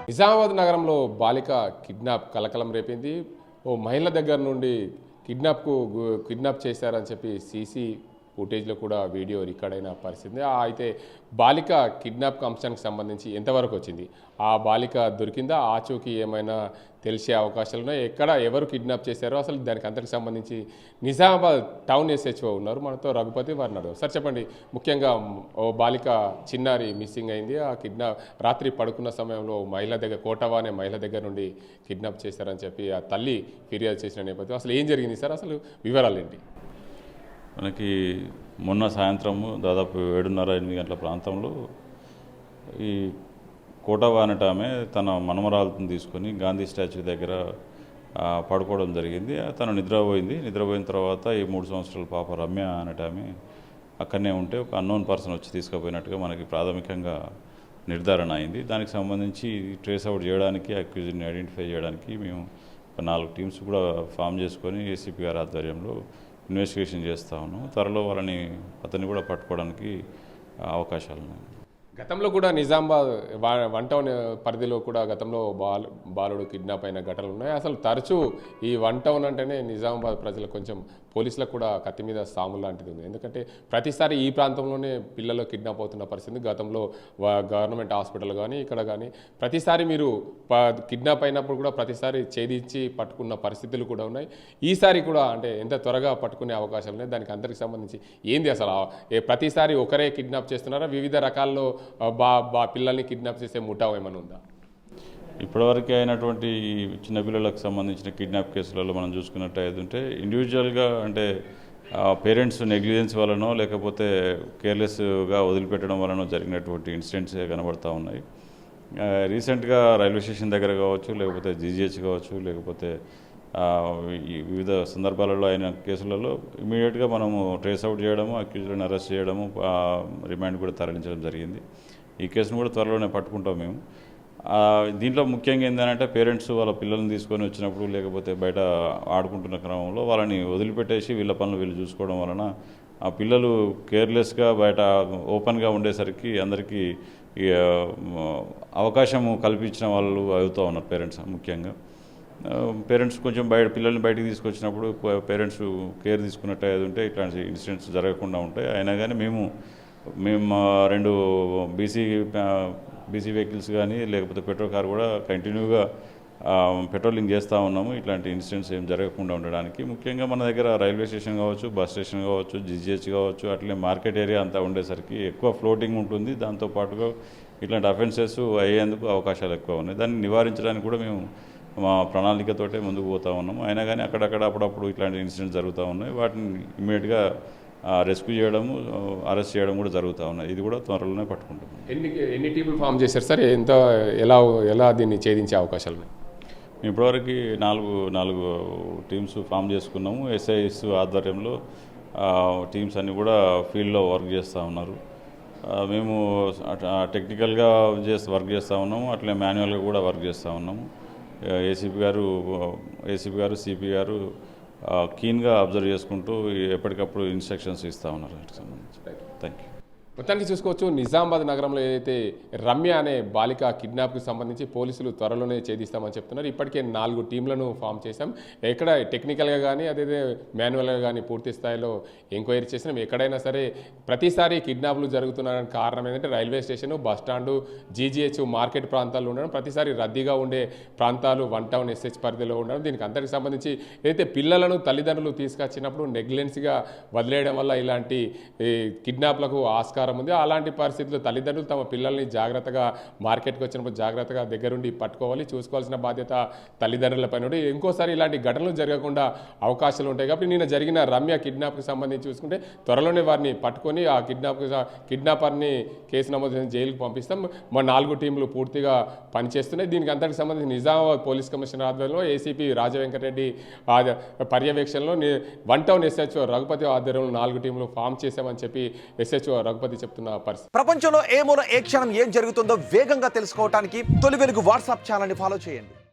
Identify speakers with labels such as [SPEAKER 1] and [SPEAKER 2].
[SPEAKER 1] నిజామాబాద్ నగరంలో బాలిక కిడ్నాప్ కలకలం రేపింది. ఓ మహిళ దగ్గర నుండి కిడ్నాప్ చేశారని చెప్పి సీసీ ఫుటేజ్లో కూడా వీడియో రికార్డ్ అయిన పరిస్థితి. అయితే బాలిక కిడ్నాప్ అంశానికి సంబంధించి ఎంతవరకు వచ్చింది, ఆ బాలిక దొరికిందా, ఆచూకీ ఏమైనా తెలిసే అవకాశాలు ఉన్నాయి, ఎవరు కిడ్నాప్ చేశారో అసలు దానికి అంతకు సంబంధించి నిజామాబాద్ టౌన్ ఎస్హెచ్ఓ ఉన్నారు మనతో, రఘుపతి వారిని అడుగు. సార్ చెప్పండి, ముఖ్యంగా ఓ బాలిక చిన్నారి మిస్సింగ్ అయింది. ఆ రాత్రి పడుకున్న సమయంలో కోటవా అనే మహిళ దగ్గర నుండి కిడ్నాప్ చేశారని చెప్పి ఆ తల్లి ఫిర్యాదు చేసిన నేపథ్యం అసలు ఏం జరిగింది సార్, అసలు వివరాలు ఏంటి?
[SPEAKER 2] మనకి మొన్న సాయంత్రము దాదాపు 7:30-8 గంటల ప్రాంతంలో ఈ కోటవా అనట ఆమె తన మనమరాలను తీసుకొని గాంధీ స్టాచ్యూ దగ్గర పడుకోవడం జరిగింది. తను నిద్రపోయిన తర్వాత ఈ 3 సంవత్సరాల పాప రమ్య అనట ఆమె అక్కడనే ఉంటే ఒక అన్నోన్ పర్సన్ వచ్చి తీసుకుపోయినట్టుగా మనకి ప్రాథమికంగా నిర్ధారణ అయింది. దానికి సంబంధించి ట్రేస్ అవుట్ చేయడానికి, అక్యూజ్ని ఐడెంటిఫై చేయడానికి మేము 4 టీమ్స్ కూడా ఫామ్ చేసుకొని ఏసీపీ గారి ఆధ్వర్యంలో ఇన్వెస్టిగేషన్ చేస్తూ ఉన్నాం. త్వరలో అతన్ని కూడా పట్టుకోవడానికి అవకాశాలు ఉన్నాయి.
[SPEAKER 1] గతంలో కూడా నిజామాబాద్ 1 టౌన్ పరిధిలో కూడా గతంలో బాలుడు కిడ్నాప్ అయిన ఘటనలు ఉన్నాయి. అసలు తరచూ ఈ 1 టౌన్ అంటేనే నిజామాబాద్ ప్రజలకు కొంచెం పోలీసులకు కూడా కత్తి మీద సాము లాంటిది ఉంది. ఎందుకంటే ప్రతిసారి ఈ ప్రాంతంలోనే పిల్లలు కిడ్నాప్ అవుతున్న పరిస్థితి. గతంలో గవర్నమెంట్ హాస్పిటల్ కానీ ఇక్కడ కానీ ప్రతిసారి మీరు కిడ్నాప్ అయినప్పుడు కూడా ప్రతిసారి ఛేదించి పట్టుకున్న పరిస్థితులు కూడా ఉన్నాయి. ఈసారి కూడా అంటే ఎంత త్వరగా పట్టుకునే అవకాశాలు ఉన్నాయి, దానికి అందరికి సంబంధించి ఏంది అసలు? ప్రతిసారి ఒకరే కిడ్నాప్ చేస్తున్నారా, వివిధ రకాల్లో పిల్లల్ని కిడ్నాప్ చేసే ముఠా ఏమైనా ఉందా?
[SPEAKER 2] ఇప్పటివరకు అయినటువంటి చిన్నపిల్లలకు సంబంధించిన కిడ్నాప్ కేసులలో మనం చూసుకున్నట్టయితే ఇండివిజువల్గా అంటే పేరెంట్స్ నెగ్లిజెన్స్ వలనో లేకపోతే కేర్లెస్గా వదిలిపెట్టడం వలనో జరిగినటువంటి ఇన్సిడెంట్స్ కనబడుతూ ఉన్నాయి. రీసెంట్గా రైల్వే స్టేషన్ దగ్గర కావచ్చు, లేకపోతే జీజీహెచ్ కావచ్చు, లేకపోతే వివిధ సందర్భాలలో అయిన కేసులలో ఇమీడియట్గా మనము ట్రేస్ అవుట్ చేయడము, అక్యూజ్లను అరెస్ట్ చేయడము, రిమాండ్ కూడా తరలించడం జరిగింది. ఈ కేసును కూడా త్వరలోనే పట్టుకుంటాం మేము. దీంట్లో ముఖ్యంగా ఏంటంటే పేరెంట్స్ వాళ్ళ పిల్లల్ని తీసుకొని వచ్చినప్పుడు లేకపోతే బయట ఆడుకుంటున్న క్రమంలో వాళ్ళని వదిలిపెట్టేసి వీళ్ళ పనులు వీళ్ళు చూసుకోవడం వలన ఆ పిల్లలు కేర్లెస్గా బయట ఓపెన్గా ఉండేసరికి అందరికీ అవకాశం కల్పించిన వాళ్ళు అవుతూ ఉన్నారు. పేరెంట్స్ కొంచెం పిల్లల్ని బయటికి తీసుకొచ్చినప్పుడు పేరెంట్స్ కేర్ తీసుకున్నట్టు ఉంటే ఇట్లాంటి ఇన్సిడెంట్స్ జరగకుండా ఉంటాయి. అయినా కానీ మేము 2 బీసీ వెహికల్స్ కానీ లేకపోతే పెట్రోల్ కార్ కూడా కంటిన్యూగా పెట్రోలింగ్ చేస్తూ ఉన్నాము, ఇట్లాంటి ఇన్సిడెంట్స్ ఏం జరగకుండా ఉండడానికి. ముఖ్యంగా మన దగ్గర రైల్వే స్టేషన్ కావచ్చు, బస్ స్టేషన్ కావచ్చు, జీజీహెచ్ కావచ్చు, అట్లే మార్కెట్ ఏరియా అంతా ఉండేసరికి ఎక్కువ ఫ్లోటింగ్ ఉంటుంది. దాంతోపాటుగా ఇట్లాంటి అఫెన్సెస్ అయ్యేందుకు అవకాశాలు ఎక్కువ ఉన్నాయి. దాన్ని నివారించడానికి కూడా మేము మా ప్రణాళికతోటే ముందుకు పోతూ ఉన్నాము. అయినా కానీ అక్కడక్కడ అప్పుడప్పుడు ఇట్లాంటి ఇన్సిడెంట్స్ జరుగుతూ ఉన్నాయి. వాటిని ఇమ్మీడియట్గా రెస్క్యూ చేయడము, అరెస్ట్ చేయడం కూడా జరుగుతూ ఉన్నాయి. ఇది కూడా త్వరలోనే పట్టుకుంటాం.
[SPEAKER 1] ఎన్ని టీములు ఫామ్ చేశారు సార్? ఎలా దీన్ని ఛేదించే అవకాశాలు ఉన్నాయి?
[SPEAKER 2] ఇప్పటివరకు 4 టీమ్స్ ఫామ్ చేసుకున్నాము. ఎస్ఐఎస్ ఆధ్వర్యంలో టీమ్స్ అన్నీ కూడా ఫీల్డ్లో వర్క్ చేస్తూ ఉన్నారు. మేము టెక్నికల్గా వర్క్ చేస్తూ ఉన్నాము, అట్లే మాన్యువల్గా కూడా వర్క్ చేస్తూ ఉన్నాము. ఏసీపీ గారు సిపి గారు కీన్గా అబ్జర్వ్ చేసుకుంటూ ఎప్పటికప్పుడు ఇన్స్ట్రక్షన్స్ ఇస్తూ ఉన్నారు. Thank you.
[SPEAKER 1] మొత్తానికి చూసుకోవచ్చు, నిజామాబాద్ నగరంలో ఏదైతే రమ్య అనే బాలిక కిడ్నాప్కి సంబంధించి పోలీసులు త్వరలోనే ఛేదిస్తామని చెప్తున్నారు. ఇప్పటికే 4 టీంలను ఫామ్ చేశాం. ఎక్కడ టెక్నికల్గా కానీ అదే మాన్యువల్గా కానీ పూర్తి స్థాయిలో ఎంక్వైరీ చేసినాం. ఎక్కడైనా సరే ప్రతిసారి కిడ్నాప్లు జరుగుతున్నారని కారణం ఏంటంటే railway station, bus stand, GGH, market ప్రాంతాల్లో ఉండడం, ప్రతిసారి రద్దీగా ఉండే ప్రాంతాలు 1 టౌన్ ఎస్హెచ్ పరిధిలో ఉండడం. దీనికి అందరికి సంబంధించి ఏదైతే పిల్లలను తల్లిదండ్రులు తీసుకొచ్చినప్పుడు నెగ్లిజెన్స్గా వదిలేయడం వల్ల ఇలాంటి కిడ్నాప్లకు ఆస్కారం ఉంది. అలాంటి పరిస్థితుల్లో తల్లిదండ్రులు తమ పిల్లల్ని జాగ్రత్తగా మార్కెట్కి వచ్చినప్పుడు జాగ్రత్తగా దగ్గరుండి పట్టుకోవాలి, చూసుకోవాల్సిన బాధ్యత తల్లిదండ్రులపైన ఉంది. ఇంకోసారి ఇలాంటి ఘటనలు జరగకుండా అవకాశాలు ఉంటాయి. కాబట్టి నిన్న జరిగిన రమ్య కిడ్నాప్కి సంబంధించి చూసుకుంటే త్వరలోనే వారిని పట్టుకొని ఆ కిడ్నాపర్ని కేసు నమోదు చేసి జైలుకు పంపిస్తాం. మా 4 టీంలు పూర్తిగా పనిచేస్తున్నాయి. దీనికి అంతటికి సంబంధించి నిజామాబాద్ పోలీస్ కమిషనర్ ఆధ్వర్యంలో ఏసీపీ రాజవెంకటరెడ్డి పర్యవేక్షణలో 1 టౌన్ ఎస్హెచ్ఓ రఘుపతి ఆధ్వర్యంలో 4 టీంలు ఫామ్ చేశామని చెప్పి ఎస్హెచ్ఓ రఘుపతి చెప్తున్న పరిస్థితి.
[SPEAKER 3] ప్రపంచంలో ఏ మూల ఏ క్షణం ఏం జరుగుతుందో వేగంగా తెలుసుకోవడానికి తొలి వెలుగు వాట్సాప్ ఛానల్ని ఫాలో చేయండి.